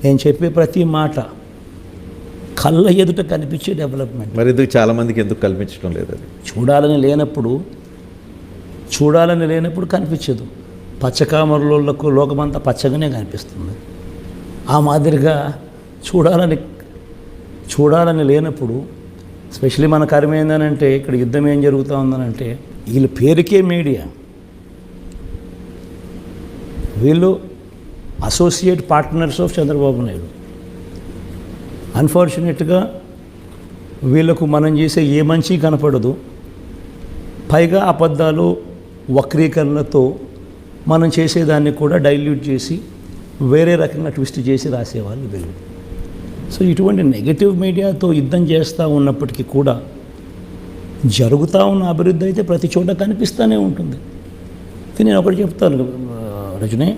నేను చెప్పే ప్రతి మాట కళ్ళ ఎదుట కనిపించే డెవలప్మెంట్. మరి ఎందుకు చాలామందికి ఎందుకు కల్పించడం లేదు? అది చూడాలని లేనప్పుడు కనిపించదు. పచ్చకామరులకు లోకమంతా పచ్చగానే కనిపిస్తుంది. ఆ మాదిరిగా చూడాలని లేనప్పుడు, స్పెషల్లీ మన కర్మ ఏందనంటే, ఇక్కడ యుద్ధం ఏం జరుగుతూ ఉందనంటే, వీళ్ళ పేరుకే మీడియా, వీళ్ళు associate partners of Chandrababu Naidu. అన్ఫార్చునేట్గా వీళ్ళకు మనం చేసే ఏ మంచి కనపడదు. పైగా అబద్ధాలు, వక్రీకరణలతో మనం చేసేదాన్ని కూడా డైల్యూట్ చేసి వేరే రకంగా ట్విస్ట్ చేసి రాసేవాళ్ళు వీళ్ళు. సో ఇటువంటి నెగటివ్ మీడియాతో యుద్ధం చేస్తూ ఉన్నప్పటికీ కూడా జరుగుతూ ఉన్న అభివృద్ధి అయితే ప్రతి చోట కనిపిస్తూనే ఉంటుంది. నేను ఒకటి చెప్తాను రజనీ,